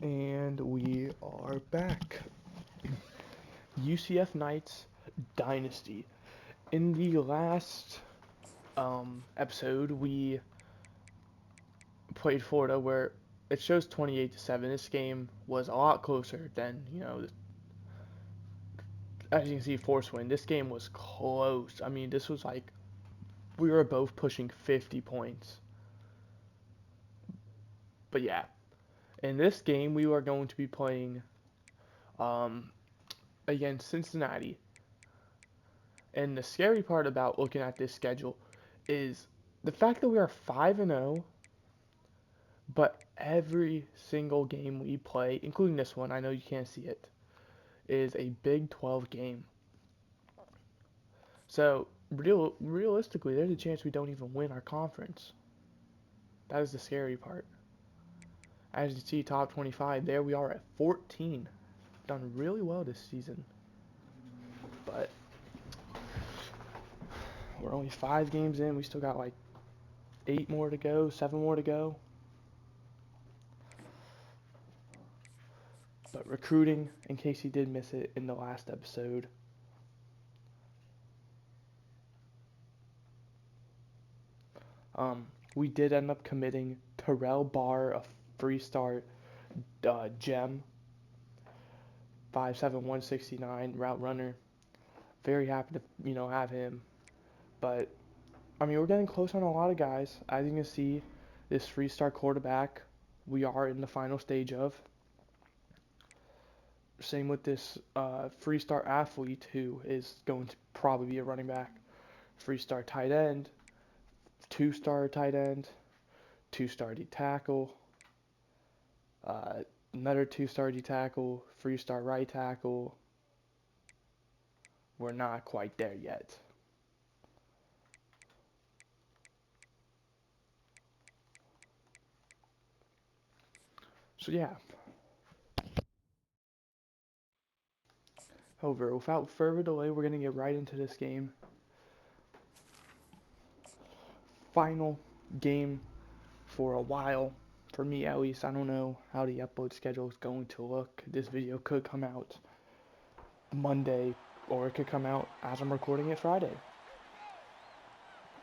And we are back. UCF Knights Dynasty. In the last episode, we played Florida, where it shows 28-7. This game was a lot closer than as you can see, force win. This game was close. I mean, this was like we were both pushing 50 points. But yeah, in this game, we are going to be playing um, against Cincinnati. And the scary part about looking at this schedule is the fact that we are 5-0, but every single game we play, including this one, I know you can't see it, is a Big 12 game. So realistically, there's a chance we don't even win our conference. That is the scary part. As you see, top 25, there we are at 14. Done really well this season. But we're only 5 games in. We still got like 8 more to go, 7 more to go. But recruiting, in case you did miss it in the last episode, we did end up committing Terrell Barr, a free-start gem, 5'7", 169 route runner. Very happy to have him. But I mean, we're getting close on a lot of guys. As you can see, this free-start quarterback we are in the final stage of. Same with this free-start athlete who is going to probably be a running back. Free-star tight end, 2-star tight end, 2-star D tackle, another 2-star D tackle, free-star right tackle. We're not quite there yet. So yeah. However, without further delay, we're going to get right into this game. Final game for a while. For me, at least. I don't know how the upload schedule is going to look. This video could come out Monday, or it could come out as I'm recording it Friday.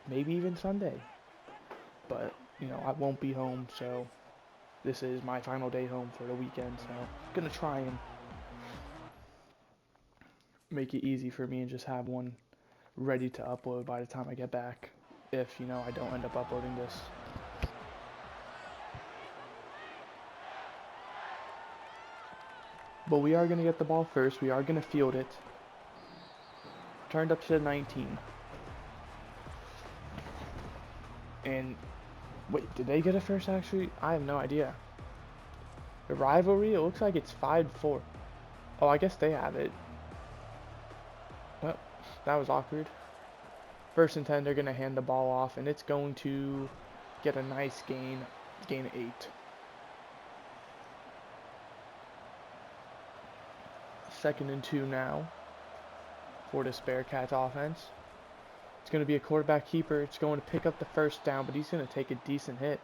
Maybe even Sunday. But, I won't be home, so this is my final day home for the weekend. So I'm going to try and make it easy for me and just have one ready to upload by the time I get back. If, I don't end up uploading this. But we are going to get the ball first. We are going to field it. Turned up to the 19. And, wait, did they get it first actually? I have no idea. The rivalry, it looks like it's 5-4. Oh, I guess they have it. Well, that was awkward. First and 10, they're going to hand the ball off, and it's going to get a nice gain 8. Second and 2 now for this Bearcats offense. It's going to be a quarterback keeper. It's going to pick up the first down, but he's going to take a decent hit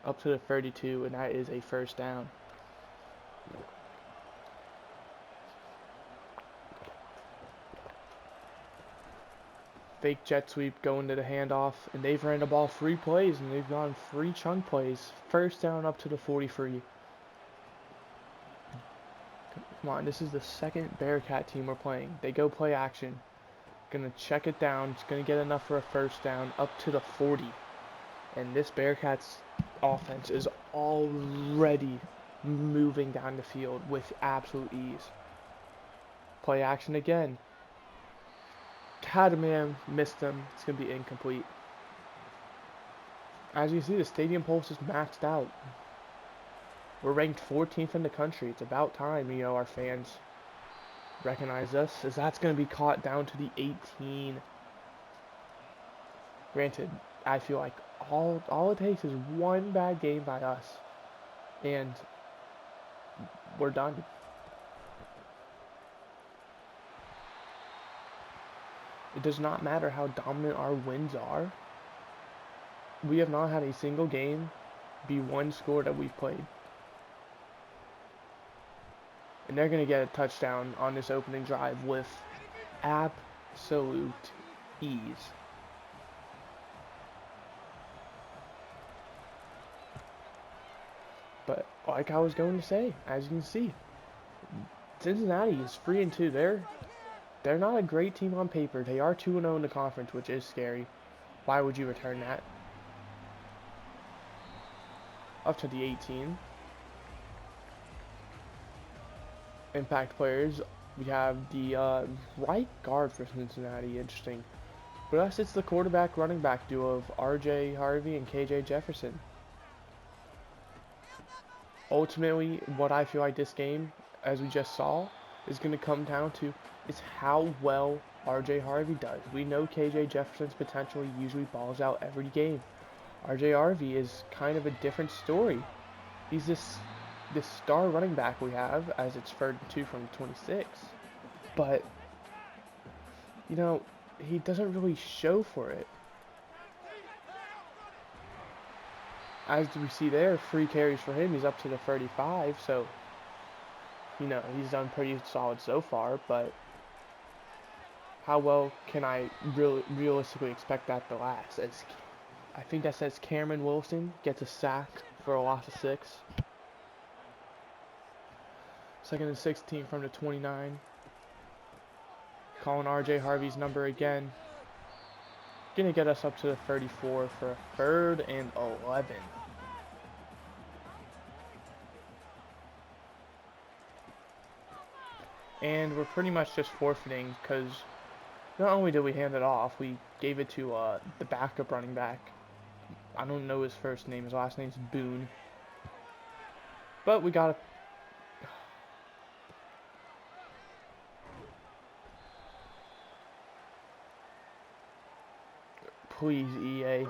up to the 32, and that is a first down. Fake jet sweep going to the handoff, and they've ran the ball 3 plays, and they've gone 3 chunk plays. First down up to the 43. Come on, this is the second Bearcat team we're playing. They go play action. Gonna check it down. It's gonna get enough for a first down up to the 40. And this Bearcats offense is already moving down the field with absolute ease. Play action again. Had a man, missed him. It's gonna be incomplete. As you see, the stadium pulse is maxed out. We're ranked 14th in the country. It's about time, our fans recognize us, as that's going to be caught down to the 18. Granted, I feel like all it takes is one bad game by us, and we're done. It does not matter how dominant our wins are. We have not had a single game be one score that we've played. And they're going to get a touchdown on this opening drive with absolute ease. But like I was going to say, as you can see, Cincinnati is 3-2. They're not a great team on paper. They are 2-0 in the conference, which is scary. Why would you return that? Up to the 18. Impact players. We have the right guard for Cincinnati. Interesting. For us, it's the quarterback running back duo of R.J. Harvey and K.J. Jefferson. Ultimately, what I feel like this game, as we just saw, is going to come down to is how well R.J. Harvey does. We know K.J. Jefferson's potential. He usually balls out every game. R.J. Harvey is kind of a different story. He's this star running back we have, as it's 3rd and 2 from 26. But, you know, he doesn't really show for it. As we see there, 3 carries for him. He's up to the 35, so, you know, he's done pretty solid so far, but how well can I realistically expect that to last? As I think that says Cameron Wilson gets a sack for a loss of 6. 2nd and 16 from the 29. Calling R.J. Harvey's number again. Gonna get us up to the 34 for a 3rd and 11. And we're pretty much just forfeiting because not only did we hand it off, we gave it to the backup running back. I don't know his first name. His last name's Boone. But we got a... Please, EA.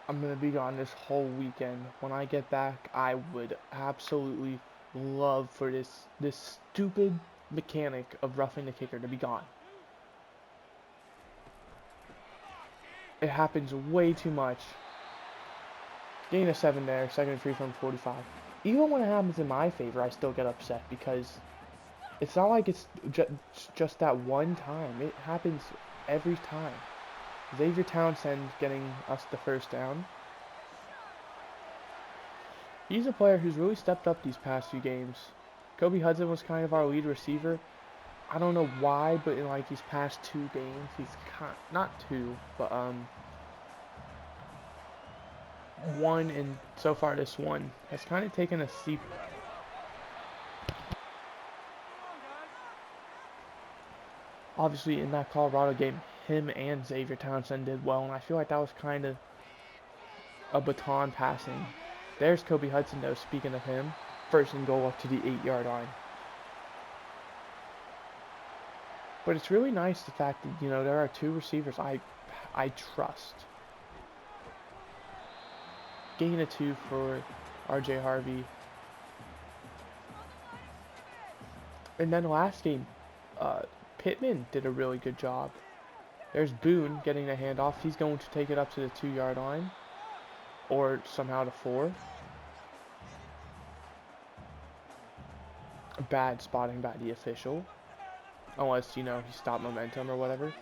I'm going to be gone this whole weekend. When I get back, I would absolutely love for this stupid mechanic of roughing the kicker to be gone. It happens way too much. Gain a 7 there, 2nd and 3 from 45. Even when it happens in my favor, I still get upset because it's not like it's just that one time. It happens every time. Xavier Townsend getting us the 1st down. He's a player who's really stepped up these past few games. Kobe Hudson was kind of our lead receiver. I don't know why, but in like these past 2 games, he's not 2, but 1, and so far this one has kind of taken a steep. Obviously, in that Colorado game, him and Xavier Townsend did well, and I feel like that was kind of a baton passing. There's Kobe Hudson, though, speaking of him. 1st and goal up to the 8-yard line. But it's really nice the fact that, you know, there are 2 receivers I trust. Gain a 2 for R.J. Harvey. And then last game, Pittman did a really good job. There's Boone getting the handoff. He's going to take it up to the 2-yard line. Or somehow to 4. Bad spotting by the official. Unless, you know, he stopped momentum or whatever.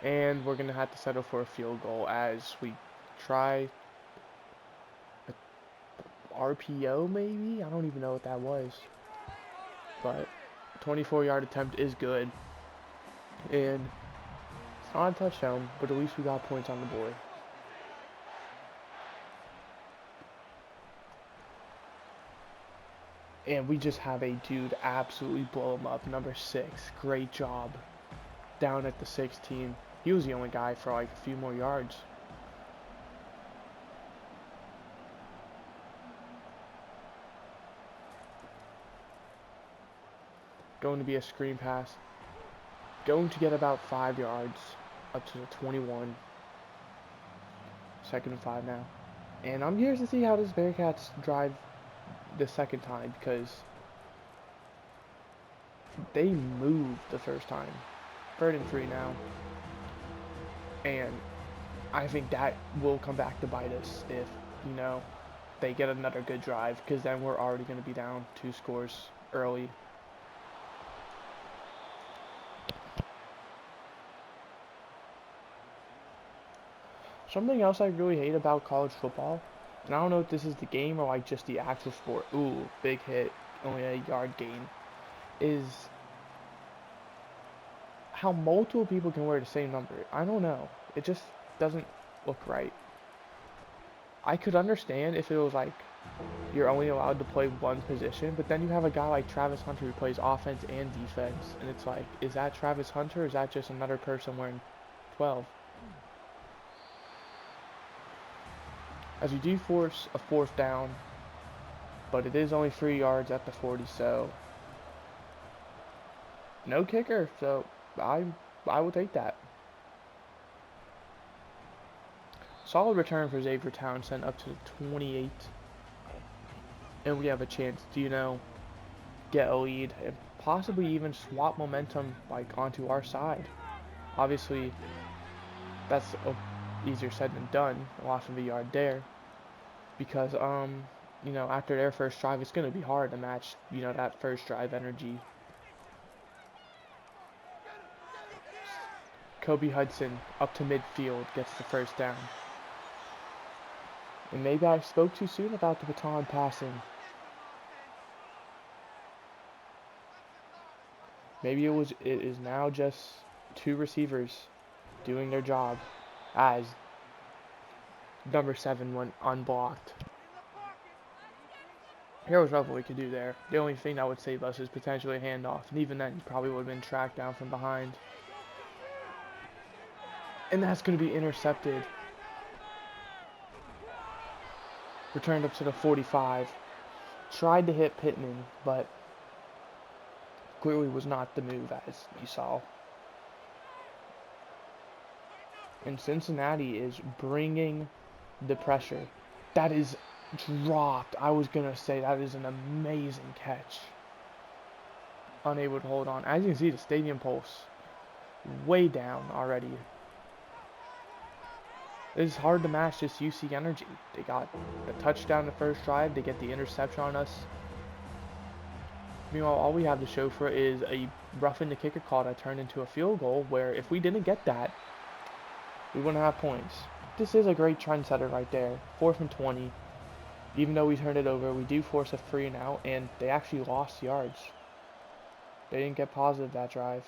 And we're going to have to settle for a field goal as we try a RPO maybe? I don't even know what that was. But 24-yard attempt is good. And it's not a touchdown, but at least we got points on the board. And we just have a dude absolutely blow him up. Number 6. Great job. Down at the 16. He was the only guy for like a few more yards. Going to be a screen pass. Going to get about 5 yards. Up to the 21. 2nd and 5 now. And I'm curious to see how this Bearcats drive the 2nd time, because they moved the 1st time. 3rd and 3 now. And I think that will come back to bite us if, you know, they get another good drive, because then we're already going to be down 2 scores early. Something else I really hate about college football, and I don't know if this is the game or like just the actual sport. Ooh, big hit, only a yard gain. Is how multiple people can wear the same number. I don't know. It just doesn't look right. I could understand if it was like you're only allowed to play one position, but then you have a guy like Travis Hunter who plays offense and defense, and it's like, is that Travis Hunter or is that just another person wearing 12? As we do force a 4th down, but it is only 3 yards at the 40, so no kicker, so I will take that. Solid return for Xavier Townsend up to the 28. And we have a chance to, get a lead and possibly even swap momentum like onto our side. Obviously, that's easier said than done, a loss of a yard there. Because, after their first drive, it's going to be hard to match, that first drive energy. Kobe Hudson up to midfield gets the 1st down. And maybe I spoke too soon about the baton passing. Maybe it is now just 2 receivers doing their job as number 7 went unblocked. There was nothing we could do there. The only thing that would save us is potentially a handoff, and even then, he probably would have been tracked down from behind. And that's going to be intercepted. Returned up to the 45. Tried to hit Pittman, but clearly was not the move, as you saw. And Cincinnati is bringing the pressure. That is dropped. I was going to say that is an amazing catch. Unable to hold on. As you can see, the stadium pulse way down already. It's hard to match this UC energy. They got the touchdown the first drive. They get the interception on us. Meanwhile, all we have to show for it is a roughing the kicker call that turned into a field goal, where if we didn't get that, we wouldn't have points. This is a great trendsetter right there. 4th and 20. Even though we turned it over, we do force a 3 and out, and they actually lost yards. They didn't get positive that drive.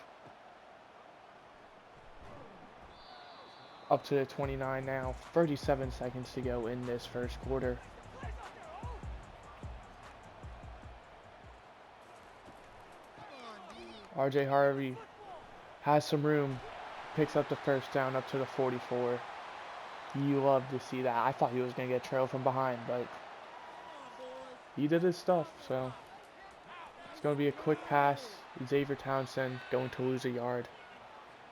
Up to the 29 now. 37 seconds to go in this first quarter. RJ Harvey has some room. Picks up the 1st down up to the 44. You love to see that. I thought he was going to get trailed from behind, but he did his stuff, so it's going to be a quick pass. Xavier Townsend going to lose a yard.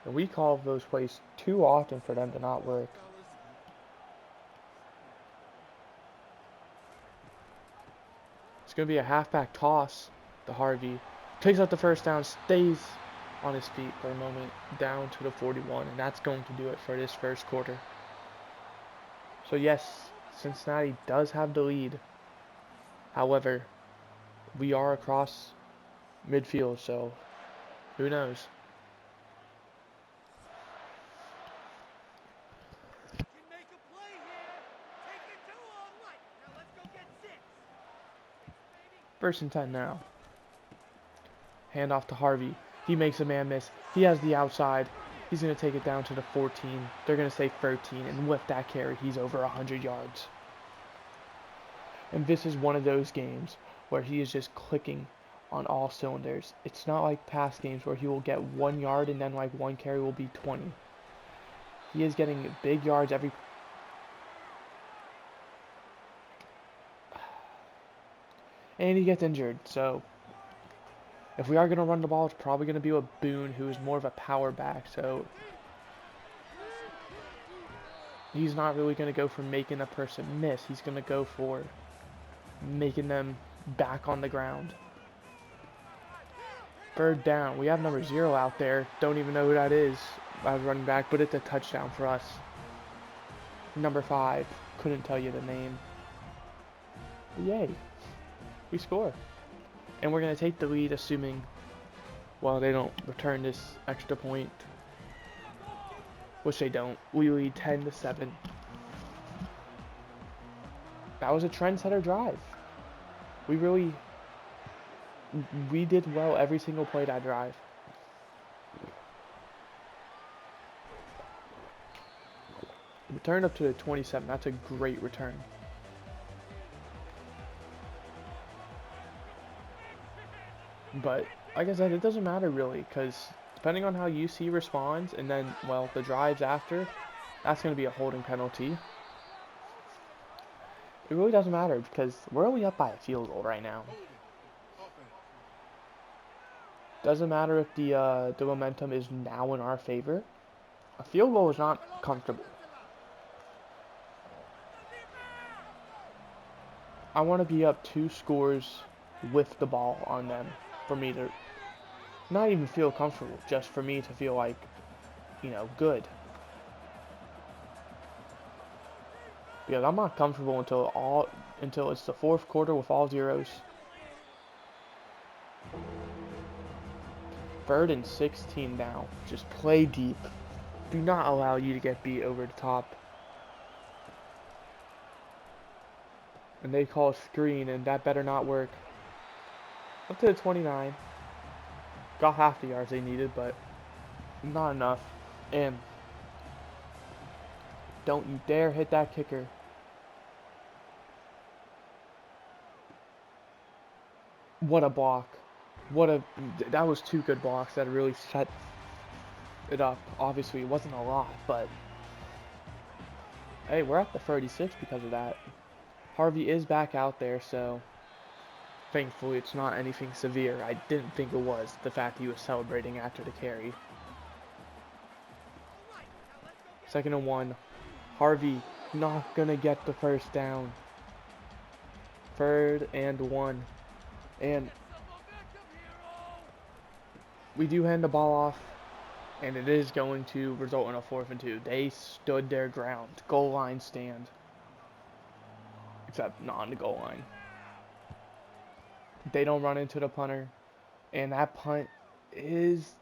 And we call those plays too often for them to not work. It's going to be a halfback toss to Harvey. Takes out the 1st down, stays on his feet for a moment, down to the 41, and that's going to do it for this first quarter. So yes, Cincinnati does have the lead. However, we are across midfield, so who knows? First and 10 now. Hand off to Harvey. He makes a man miss. He has the outside. He's going to take it down to the 14. They're going to say 13. And with that carry, he's over 100 yards. And this is one of those games where he is just clicking on all cylinders. It's not like past games where he will get 1 yard and then like one carry will be 20. He is getting big yards every... And he gets injured, so... If we are going to run the ball, it's probably going to be with Boone, who is more of a power back, so... He's not really going to go for making a person miss. He's going to go for making them back on the ground. 3rd down. We have number 0 out there. Don't even know who that is as running back, but it's a touchdown for us. Number 5. Couldn't tell you the name. Yay. We score. And we're going to take the lead, assuming, well, they don't return this extra point. Which they don't. We lead 10-7. That was a trendsetter drive. We did well every single play that drive. Return up to the 27. That's a great return. But, like I said, it doesn't matter really, because depending on how UC responds, and then, well, the drives after, that's going to be a holding penalty. It really doesn't matter, because we're only up by a field goal right now. Doesn't matter if the momentum is now in our favor. A field goal is not comfortable. I want to be up 2 scores with the ball on them for me to not even feel comfortable, just for me to feel like, you know, good. Because I'm not comfortable until it's the 4th quarter with all zeros. 3rd and 16 now. Just play deep. Do not allow you to get beat over the top. And they call a screen, and that better not work. Up to the 29. Got half the yards they needed, but not enough. And don't you dare hit that kicker. What a block. That was 2 good blocks that really set it up. Obviously, it wasn't a lot, but hey, we're at the 36 because of that. Harvey is back out there, so thankfully it's not anything severe. I didn't think it was, the fact he was celebrating after the carry. 2nd and 1. Harvey not gonna get the first down. 3rd and 1. And we do hand the ball off, and it is going to result in a 4th and 2. They stood their ground. Goal line stand. Except not on the goal line. They don't run into the punter. And that punt is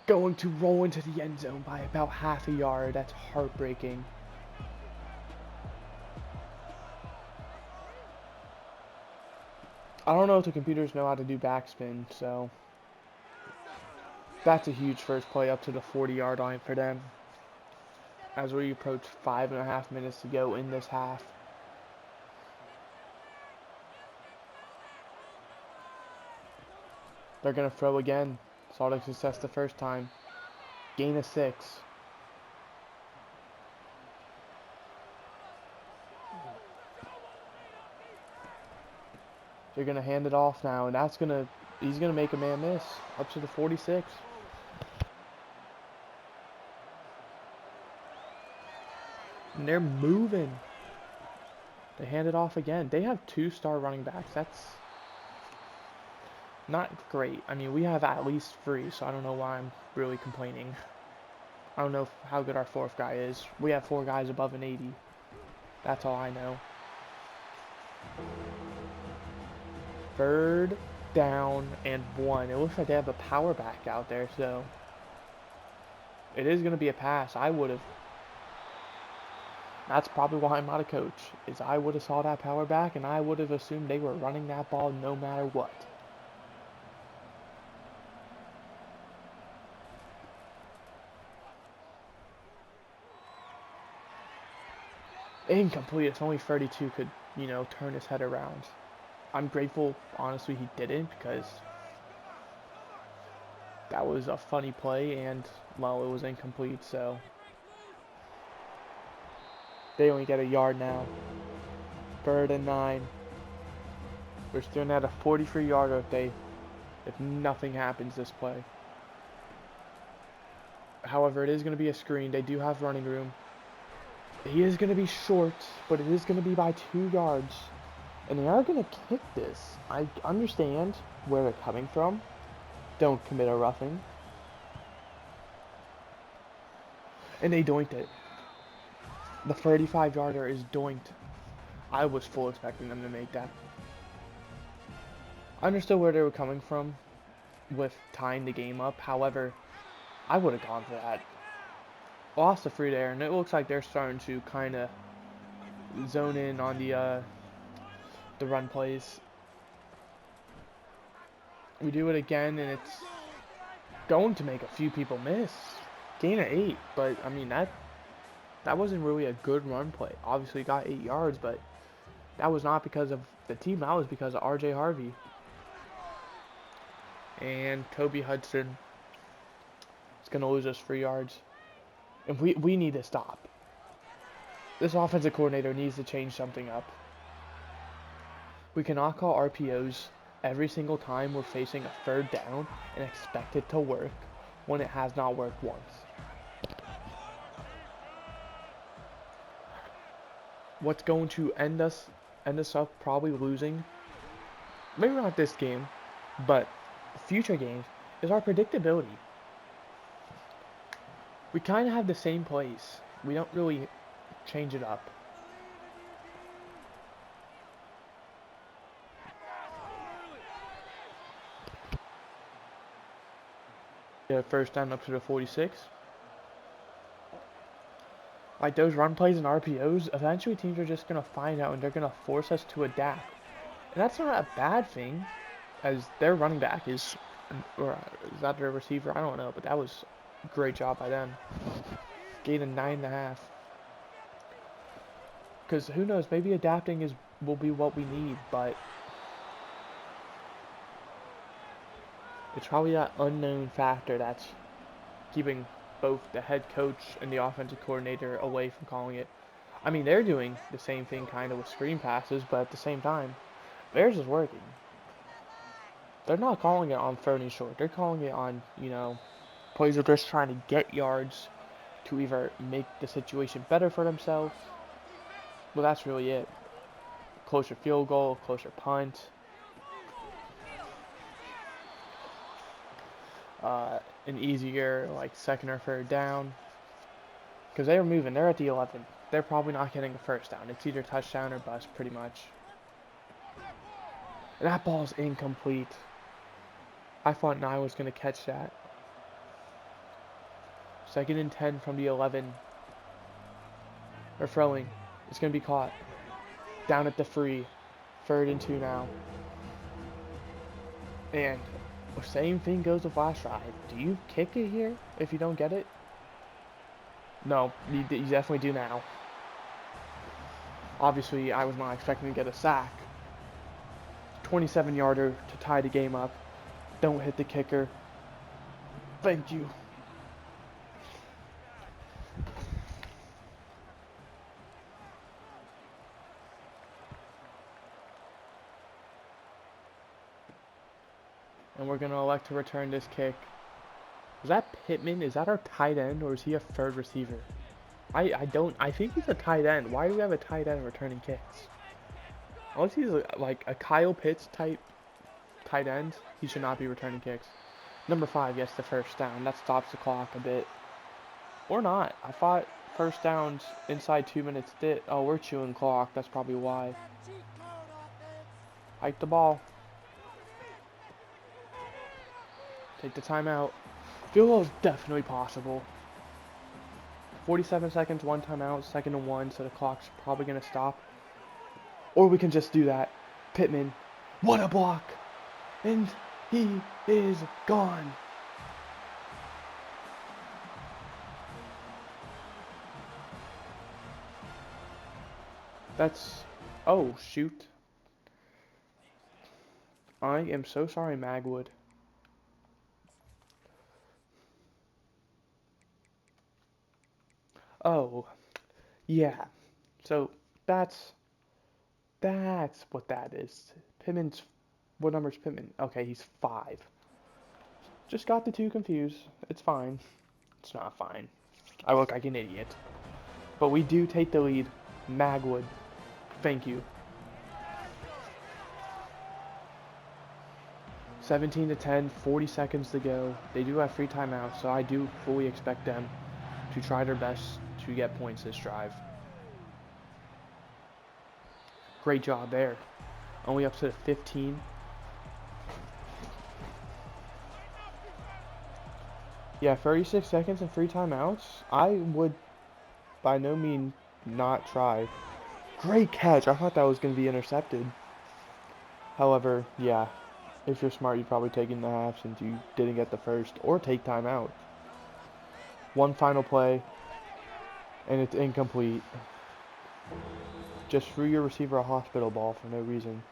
going to roll into the end zone by about half a yard. That's heartbreaking. I don't know if the computers know how to do backspin, so that's a huge first play up to the 40-yard line for them. As we approach 5.5 minutes to go in this half. They're going to throw again. Saw the success the first time. Gain of 6. They're going to hand it off now, and he's going to make a man miss up to the 46. And they're moving. They hand it off again. They have 2-star running backs. That's not great. I mean, we have at least 3, so I don't know why I'm really complaining. I don't know how good our 4th guy is. We have 4 guys above an 80. That's all I know. 3rd down and 1. It looks like they have a power back out there, so it is going to be a pass. That's probably why I'm not a coach, is I would have saw that power back, and I would have assumed they were running that ball no matter what. Incomplete. It's only 32 could, you know, turn his head around. I'm grateful, honestly, he didn't, because that was a funny play, and, well, it was incomplete, so they only get a yard now. 3rd and 9. We're still at a 43-yarder if nothing happens this play. However, it is going to be a screen. They do have running room. He is going to be short, but it is going to be by 2 yards. And they are going to kick this. I understand where they're coming from. Don't commit a roughing. And they doinked it. The 35-yarder is doinked. I was full expecting them to make that. I understood where they were coming from with tying the game up. However, I would have gone for that. Lost the free there, and it looks like they're starting to kind of zone in on the run plays. We do it again, and it's going to make a few people miss. Gain of 8, but I mean that wasn't really a good run play. Obviously got 8 yards, but that was not because of the team. That was because of R.J. Harvey and Kobe Hudson. It's gonna lose us 3 yards, and we need to stop. This offensive coordinator needs to change something up. We cannot call RPOs every single time we're facing a third down and expect it to work when it has not worked once. What's going to end us up probably losing, maybe not this game, but future games, is our predictability. We kind of have the same plays. We don't really change it up. Get a first down up to the 46. Like those run plays and RPOs, eventually teams are just going to find out and they're going to force us to adapt. And that's not a bad thing, as their running back is, or is that their receiver? I don't know, but that was a great job by them. Gain of 9.5. Because who knows, maybe adapting will be what we need, but it's probably that unknown factor that's keeping both the head coach and the offensive coordinator away from calling it. I mean, they're doing the same thing kind of with screen passes, but at the same time, theirs is working. They're not calling it on third and short. They're calling it on, plays where they're just trying to get yards to either make the situation better for themselves. Well, that's really it. Closer field goal, closer punt. An easier, like, second or third down. Because they are moving. They're at the 11. They're probably not getting a first down. It's either touchdown or bust, pretty much. And that ball's incomplete. I thought Nye was going to catch that. 2nd and 10 from the 11. They're throwing. It's going to be caught. Down at the 3. 3rd and 2 now. And the same thing goes with last drive. Do you kick it here if you don't get it? No, you definitely do now. Obviously, I was not expecting to get a sack. 27-yarder to tie the game up. Don't hit the kicker. Thank you. And we're going to elect to return this kick. Is that Pittman? Is that our tight end, or is he a third receiver? I think he's a tight end. Why do we have a tight end returning kicks? Unless he's like a Kyle Pitts type tight end, he should not be returning kicks. Number 5 gets the first down. That stops the clock a bit. Or not. I thought first downs inside 2 minutes did. Oh, we're chewing clock. That's probably why. Hike the ball. Take the timeout. Field goal is definitely possible. 47 seconds, 1 timeout, 2nd and 1, so the clock's probably going to stop. Or we can just do that. Pittman, what a block! And he is gone. That's... Oh, shoot. I am so sorry, Magwood. Oh, yeah. So, that's what that is. Pittman's... What number's Pittman? Okay, he's 5. Just got the 2 confused. It's fine. It's not fine. I look like an idiot. But we do take the lead. Magwood. Thank you. 17-10, 40 seconds to go. They do have 3 timeouts, so I do fully expect them to try their best to get points this drive. Great job there. Only up to the 15. Yeah, 36 seconds and 3 timeouts. I would by no means not try. Great catch. I thought that was going to be intercepted. However, yeah, if you're smart, you'd probably take in the half since you didn't get the first, or take timeout. One final play, and it's incomplete. Just threw your receiver a hospital ball for no reason.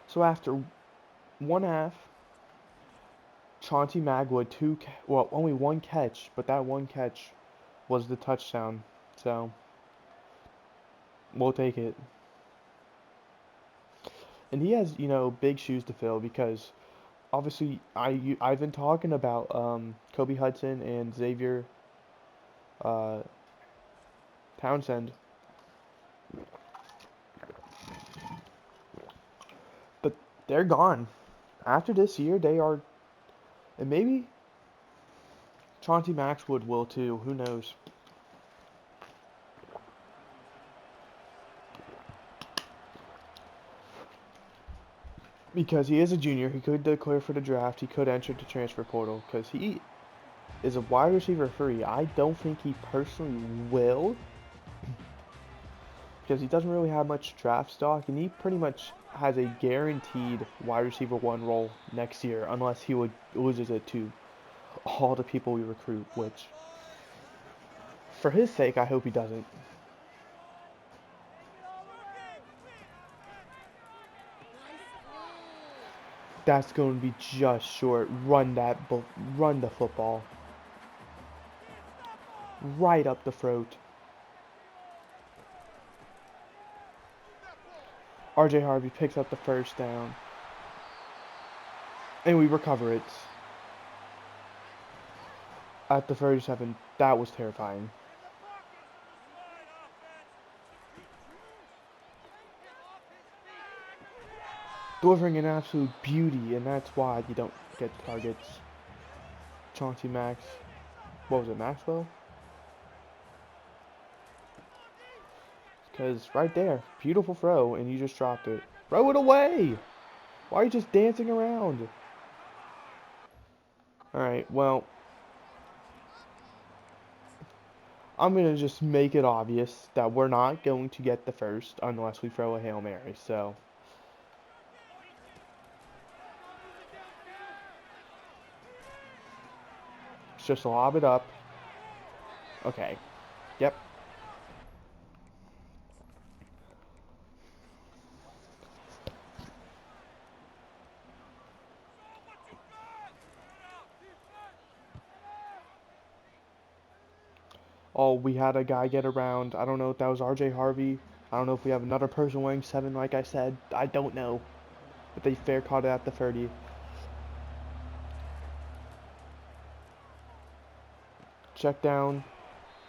So after one half, Chauncey Magwood, only one catch, but that one catch was the touchdown. So, we'll take it. And he has, big shoes to fill because obviously I've been talking about Kobe Hudson and Xavier uh, Townsend. But they're gone. After this year, they are, and maybe Chauncey Maxwood will too. Who knows? Because he is a junior, he could declare for the draft. He could enter the transfer portal because he is a wide receiver 3. I don't think he personally will because he doesn't really have much draft stock, and he pretty much has a guaranteed wide receiver 1 role next year unless he loses it to all the people we recruit, which for his sake, I hope he doesn't. That's going to be just short. Run the football. Right up the throat. RJ Harvey picks up the first down. And we recover it. At the 37, that was terrifying. Delivering an absolute beauty, and that's why you don't get targets. Chauncey Max. What was it, Maxwell? Because right there, beautiful throw, and you just dropped it. Throw it away! Why are you just dancing around? Alright, well, I'm going to just make it obvious that we're not going to get the first unless we throw a Hail Mary, so. Let's just lob it up. Okay. Yep. Oh, we had a guy get around. I don't know if that was RJ Harvey. I don't know if we have another person wearing 7, like I said. I don't know. But they fair caught it at the 30. Check down.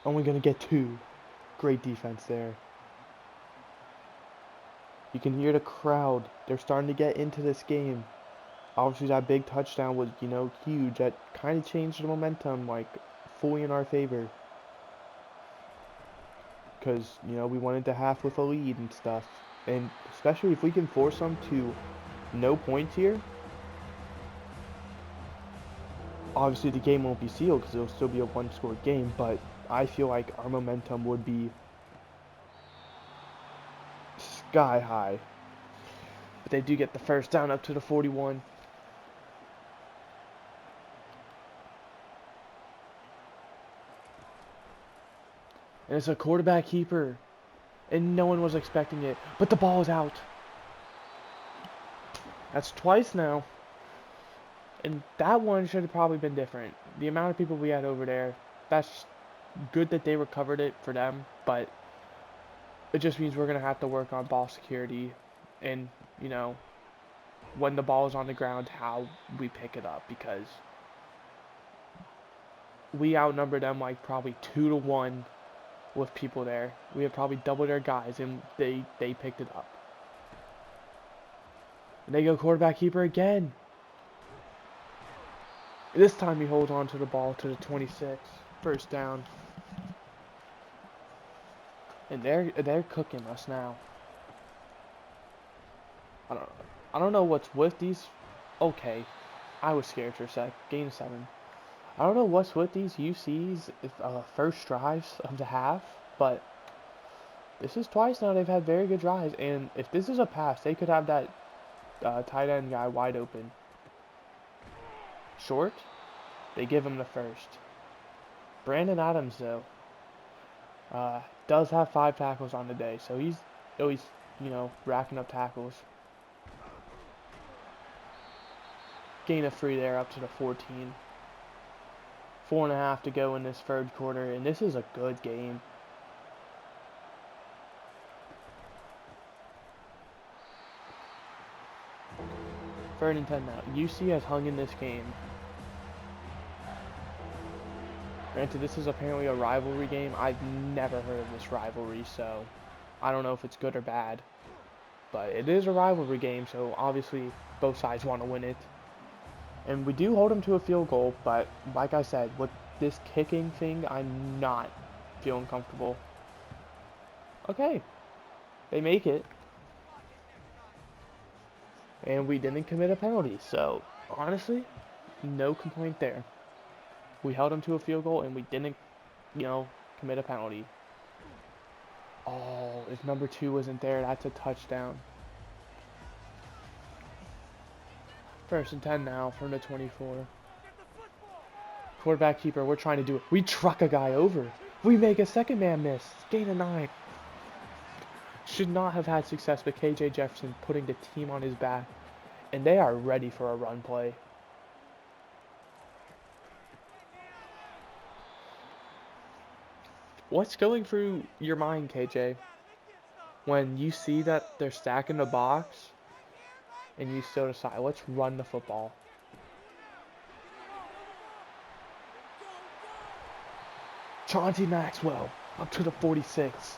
Only going to get 2. Great defense there. You can hear the crowd. They're starting to get into this game. Obviously, that big touchdown was, huge. That kind of changed the momentum, fully in our favor. Because, we went into half with a lead and stuff. And especially if we can force them to no points here, obviously the game won't be sealed because it'll still be a one-score game, but I feel like our momentum would be sky high. But they do get the first down up to the 41. And it's a quarterback keeper. And no one was expecting it. But the ball is out. That's twice now. And that one should have probably been different. The amount of people we had over there, that's good that they recovered it for them. But it just means we're going to have to work on ball security. And, when the ball is on the ground, how we pick it up. Because we outnumber them probably 2-1. With people there. We had probably double their guys, and they picked it up. And they go quarterback keeper again. This time he holds on to the ball to the 26. First down. And they're cooking us now. I don't I don't know what's with these. Okay, I was scared for a sec. Game 7. I don't know what's with these UC's first drives of the half, but this is twice now they've had very good drives. And if this is a pass, they could have that tight end guy wide open. Short, they give him the first. Brandon Adams, though, does have 5 tackles on the day, so he's always, racking up tackles. Gain of 3 there up to the 14. 4.5 to go in this third quarter, and this is a good game. Third and 10 now. UC has hung in this game. Granted, this is apparently a rivalry game. I've never heard of this rivalry, so I don't know if it's good or bad. But it is a rivalry game, so obviously both sides want to win it. And we do hold them to a field goal, but like I said, with this kicking thing, I'm not feeling comfortable. Okay, they make it. And we didn't commit a penalty, so honestly, no complaint there. We held them to a field goal, and we didn't, commit a penalty. Oh, if number 2 wasn't there, that's a touchdown. First and 10 now from the 24. Quarterback keeper, we're trying to do it. We truck a guy over. We make a second man miss. Gain of 9. Should not have had success, but KJ Jefferson putting the team on his back. And they are ready for a run play. What's going through your mind, KJ, when you see that they're stacking the box and you still decide, let's run the football? Chauncey Maxwell up to the 46.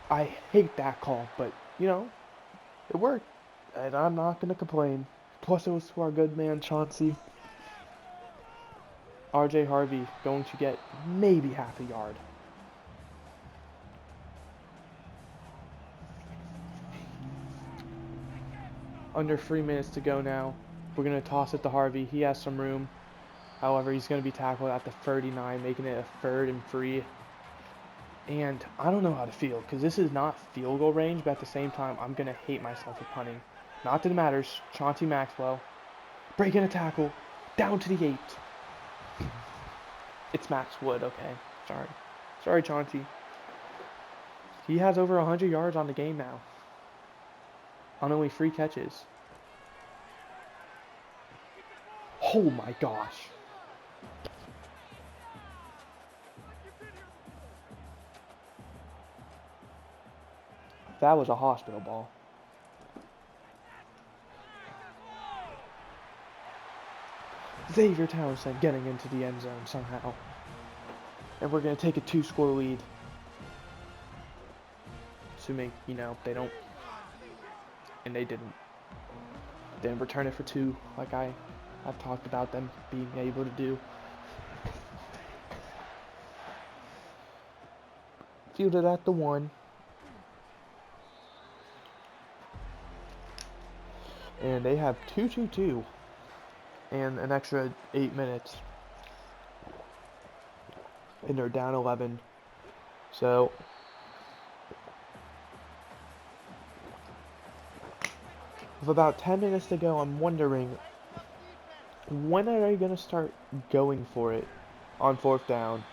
I hate that call, but, it worked. And I'm not going to complain. Plus, it was to our good man, Chauncey. RJ Harvey going to get maybe half a yard. Under 3 minutes to go now. We're going to toss it to Harvey. He has some room. However, he's going to be tackled at the 39, making it a 3rd and 3. And I don't know how to feel, because this is not field goal range, but at the same time, I'm going to hate myself for punting. Not that it matters. Chauncey Maxwell. Breaking a tackle. Down to the 8. It's Max Wood, okay. Sorry, Chauncey. He has over 100 yards on the game now. On only 3 catches. Oh my gosh. That was a hospital ball. Xavier Townsend getting into the end zone somehow. And we're going to take a 2-score lead. Assuming, they don't. And they didn't. Then return it for 2, like I've talked about them being able to do. Fielded at the 1. And they have 2-2-2. And an extra 8 minutes. And they're down 11. So with about 10 minutes to go, I'm wondering, when are they going to start going for it on 4th down?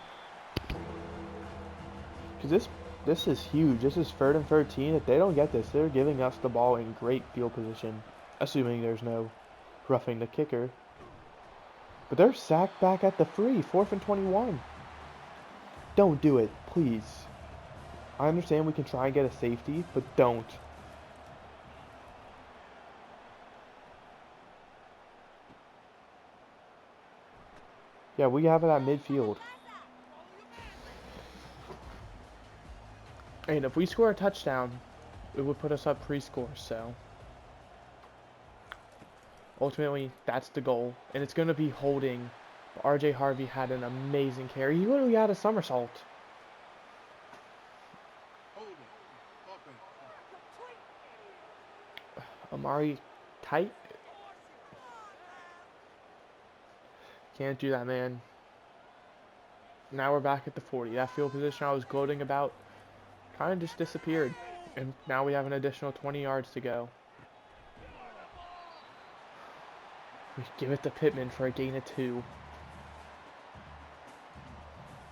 Because this is huge. This is 3rd and 13. If they don't get this, they're giving us the ball in great field position. Assuming there's no roughing the kicker. But they're sacked back at the 3. 4th and 21. Don't do it, please. I understand we can try and get a safety, but don't. Yeah, we have it at midfield. And if we score a touchdown, it would put us up pre-score, so ultimately that's the goal. And it's going to be holding. RJ Harvey had an amazing carry. He literally had a somersault. Amari tight. Can't do that, man. Now we're back at the 40. That field position I was gloating about kind of just disappeared. And now we have an additional 20 yards to go. We give it to Pittman for a gain of 2.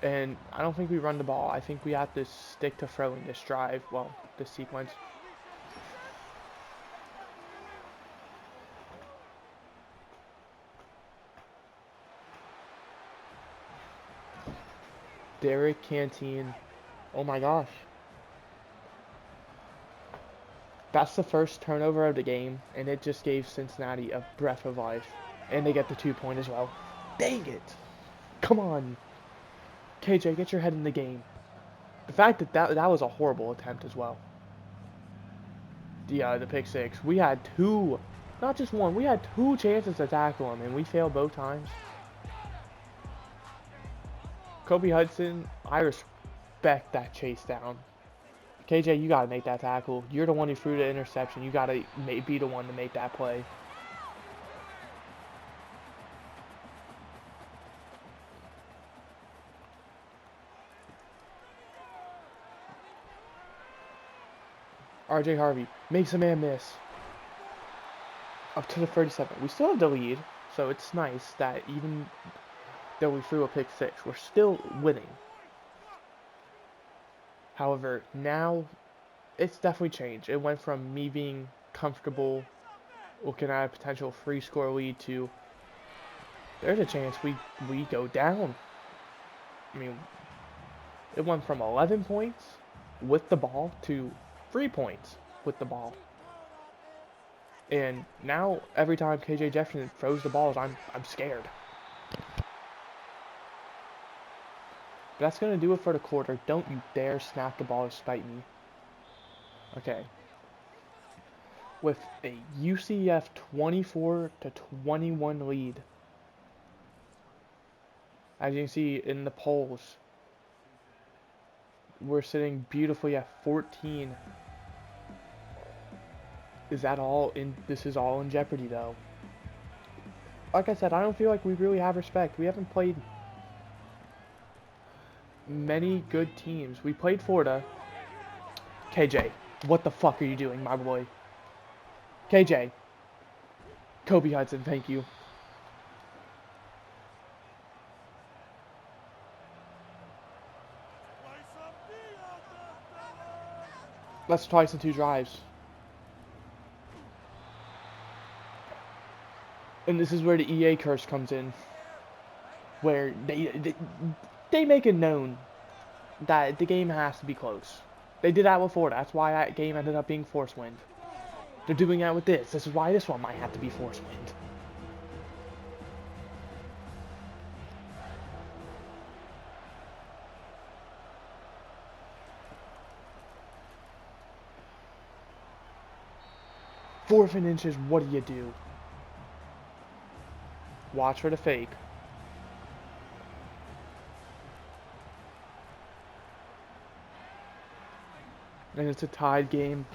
And I don't think we run the ball. I think we have to stick to throwing this drive. Well, this sequence. Derek Canteen. Oh my gosh. That's the first turnover of the game, and it just gave Cincinnati a breath of life. And they get the 2-point as well. Dang it. Come on. KJ, get your head in the game. The fact that was a horrible attempt as well. The pick six. We had 2, not just 1, we had 2 chances to tackle him, and we failed both times. Kobe Hudson, I respect that chase down. KJ, you got to make that tackle. You're the one who threw the interception. You got to be the one to make that play. RJ Harvey makes a man miss. Up to the 37. We still have the lead, so it's nice that even though we threw a pick six, we're still winning. However, now it's definitely changed. It went from me being comfortable looking at a potential 3-score lead to there's a chance we go down. I mean, it went from 11 points with the ball to 3 points with the ball. And now every time KJ Jefferson throws the balls, I'm scared. But that's going to do it for the quarter. Don't you dare snap the ball to spite me. Okay. With a UCF 24-21 lead. As you can see in the polls, we're sitting beautifully at 14. Is that all in? This is all in jeopardy, though. Like I said, I don't feel like we really have respect. We haven't played many good teams. We played Florida. KJ, what the fuck are you doing, my boy? KJ. Kobe Hudson, thank you. Let's twice in 2 drives. And this is where the EA curse comes in. Where they make it known that the game has to be close. They did that with Florida. That's why that game ended up being force wind. They're doing that with this. This is why this one might have to be force wind. Fourth and inches, what do you do? Watch for the fake. And it's a tied game.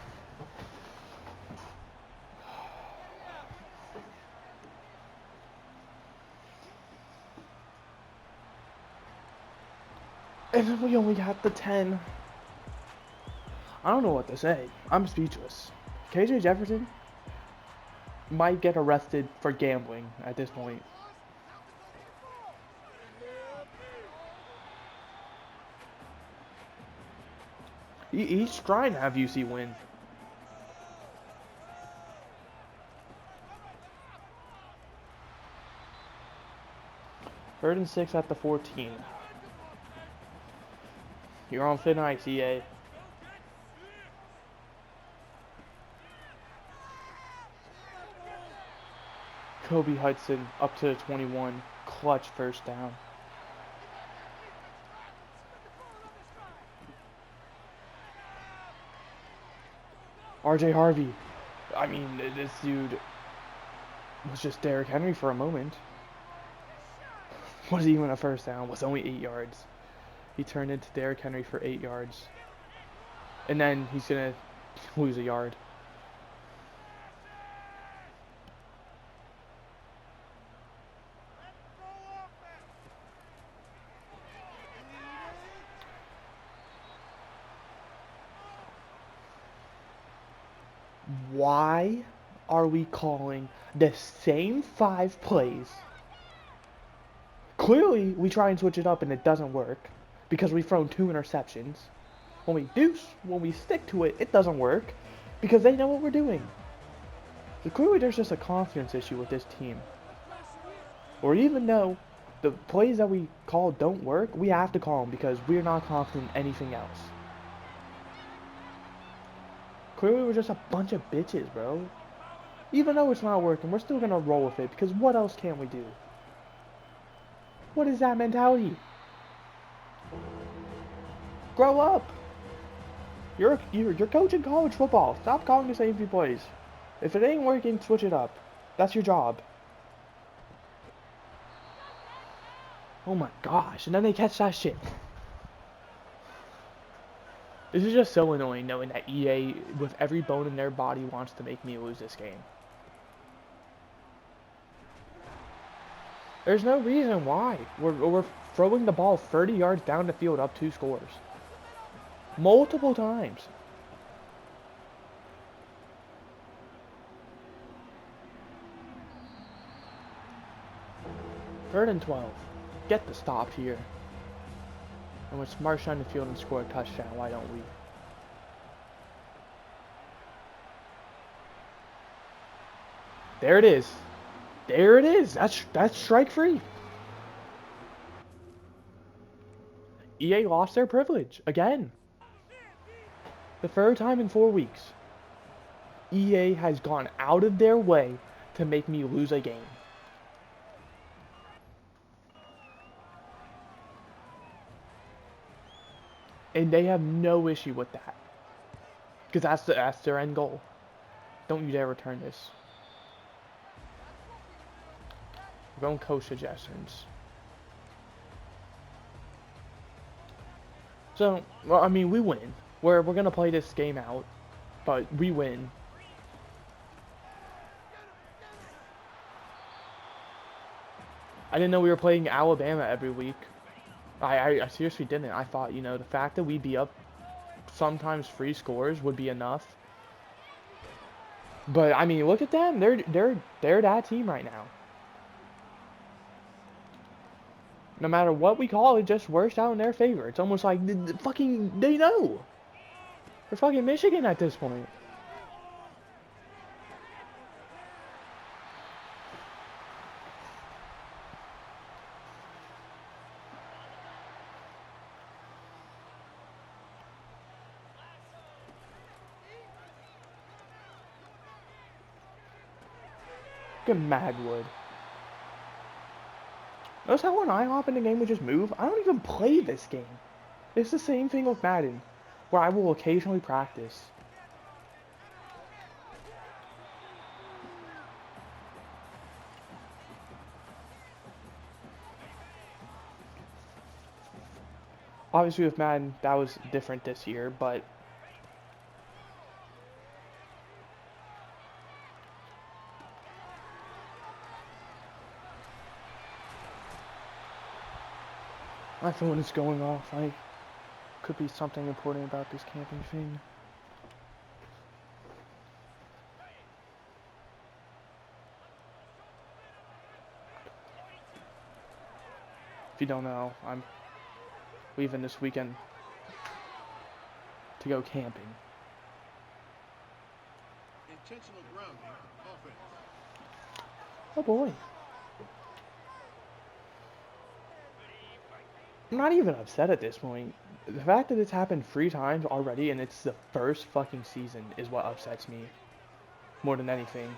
And then we only got the 10. I don't know what to say. I'm speechless. KJ Jefferson might get arrested for gambling at this point. He's trying to have UC win. Third and 6 at the 14. You're on thin ice, EA. Kobe Hudson up to the 21. Clutch first down. RJ Harvey. I mean, this dude was just Derrick Henry for a moment. Was even a first down. Was only 8 yards. He turned into Derrick Henry for 8 yards. And then he's going to lose a yard. Why are we calling the same 5 plays? Clearly, we try and switch it up and it doesn't work because we've thrown 2 interceptions. When we stick to it, it doesn't work because they know what we're doing. So clearly, there's just a confidence issue with this team. Or even though the plays that we call don't work, we have to call them because we're not confident in anything else. Clearly, we're just a bunch of bitches, bro. Even though it's not working, we're still gonna roll with it because what else can we do? What is that mentality? Grow up. You're coaching college football. Stop calling the same few plays. If it ain't working, switch it up. That's your job. Oh my gosh, and then they catch that shit. This is just so annoying knowing that EA, with every bone in their body, wants to make me lose this game. There's no reason why. We're throwing the ball 30 yards down the field up 2 scores. Multiple times. Third and 12. Get the stop here. And when Smart's on the field and score a touchdown, why don't we? There it is. There it is. That's strike free. EA lost their privilege again. The 3rd time in 4 weeks. EA has gone out of their way to make me lose a game. And they have no issue with that. Because that's their end goal. Don't you dare return this. We're going coach suggestions. So, well, I mean, we win. We're gonna play this game out, but we win. I didn't know we were playing Alabama every week. I seriously didn't. I thought, you know, the fact that we'd be up sometimes 3 scores would be enough. But I mean, look at them. They're that team right now. No matter what we call, it just works out in their favor. It's almost like they know. They're fucking Michigan at this point. Look at Magwood. Notice how when I hop in the game we just move? I don't even play this game. It's the same thing with Madden, where I will occasionally practice. Obviously with Madden, that was different this year, but my phone is going off. Could be something important about this camping thing. If you don't know, I'm leaving this weekend to go camping. Intentional grounding, offense. Oh boy. I'm not even upset at this point. The fact that it's happened 3 times already and it's the first fucking season is what upsets me more than anything.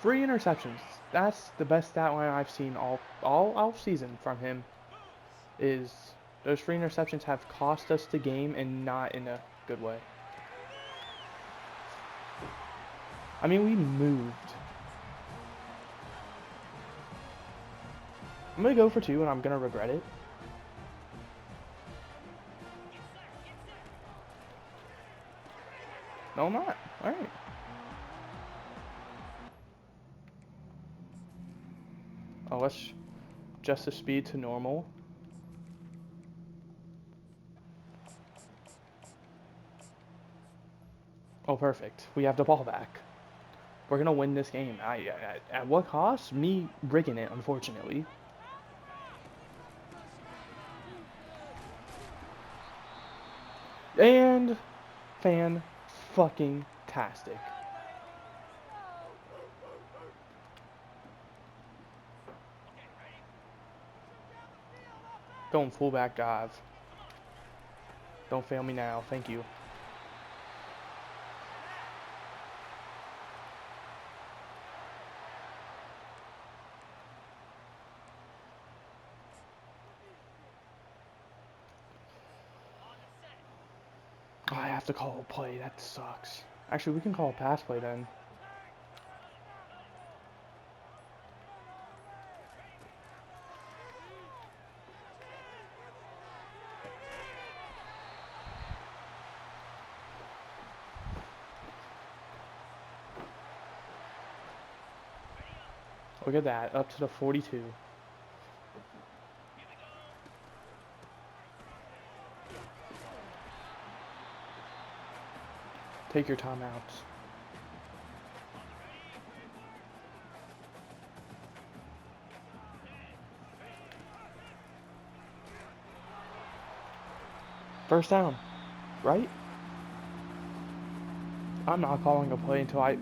Three interceptions. That's the best stat line I've seen all season from him. Is those 3 interceptions have cost us the game and not in a good way. I mean, we moved. I'm going to go for 2 and I'm going to regret it. No, I'm not. Alright. Oh, let's adjust the speed to normal. Oh, perfect. We have the ball back. We're going to win this game. At what cost? Me rigging it, unfortunately. And fan-fucking-tastic. Going fullback dive. Don't fail me now. Thank you. Oh, I have to call a play. That sucks. Actually, we can call a pass play then. Look at that. Up to the 42. Take your timeouts. First down, right? I'm not calling a play until I...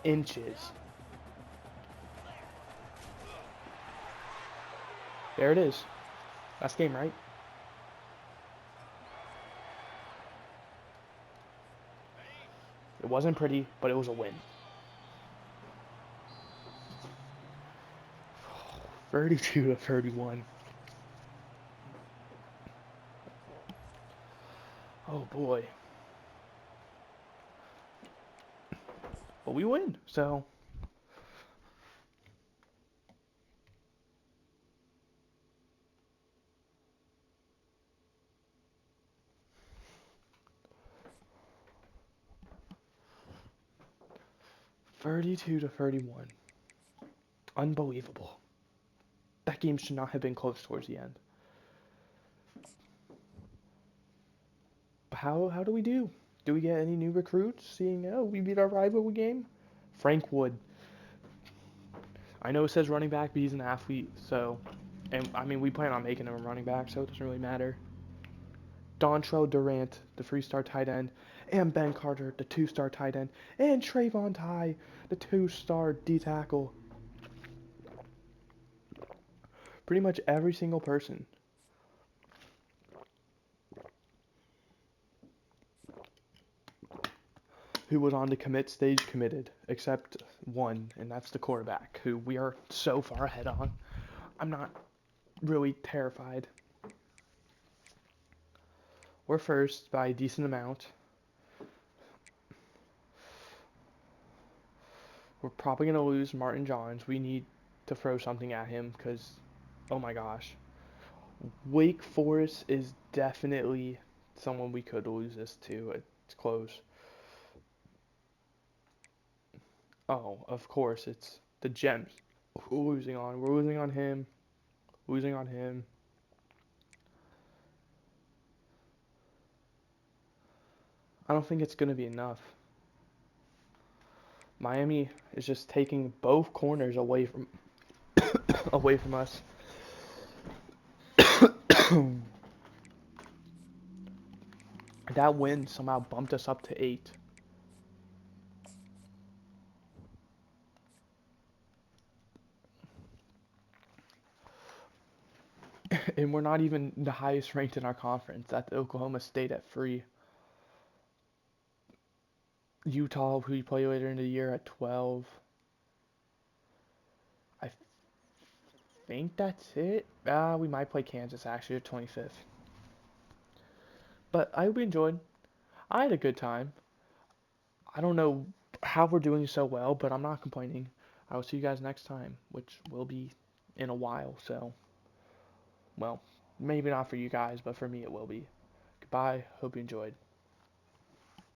Inches. There it is. That's game, right? It wasn't pretty, but it was a win. 32 to 31. Oh boy. But we win, so... $32 to 31. Unbelievable. That game should not have been close towards the end. But how do we do? Do we get any new recruits? Seeing, oh, we beat our rivalry game? Frank Wood. I know it says running back, but he's an athlete, so... And, I mean, we plan on making him a running back, so it doesn't really matter. Dontrell Durant, the 3-star tight end, and Ben Carter, the 2-star tight end, and Trayvon Ty, the 2-star D-tackle. Pretty much every single person. Who was on the commit stage committed, except one, and that's the quarterback, who we are so far ahead on. I'm not really terrified. We're first by a decent amount. We're probably going to lose Martin Johns. We need to throw something at him because, oh my gosh. Wake Forest is definitely someone we could lose this to. It's close. Oh, of course, it's the Gems. We're losing on. We're losing on him. Losing on him. I don't think it's going to be enough. Miami is just taking both corners away from away from us. That win somehow bumped us up to 8. And we're not even the highest ranked in our conference. That's Oklahoma State at 3. Utah, who we play later in the year, at 12. I think that's it. We might play Kansas actually at 25th. But I hope you enjoyed. I had a good time. I don't know how we're doing so well, but I'm not complaining. I will see you guys next time, which will be in a while. So, well, maybe not for you guys, but for me it will be. Goodbye. Hope you enjoyed.